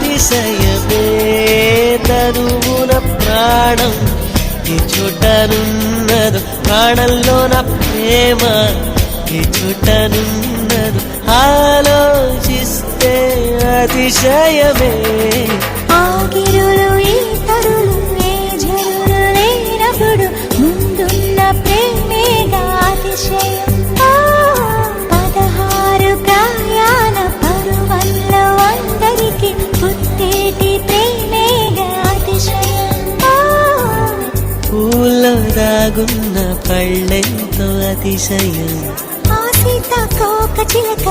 అతిశయమే తనువున ప్రాణం ఈ చోటనున్నదు ప్రాణంలోన ప్రేమ ఈ చోటనున్నదు ఆలోచిస్తే అతిశయమే ఆగిరులు ఈ తరులు ఏ జరులు లేనప్పుడు ముందున్న ప్రేమేగా అతిశయం 16 ప్రయాణ పరువల్లో అందరికి పుట్టేటి ప్రేమేగా అతిశయం పూల్లో దాగున్న పళ్ళెంతో అతిశయం ఆ సీతాకోక చిలక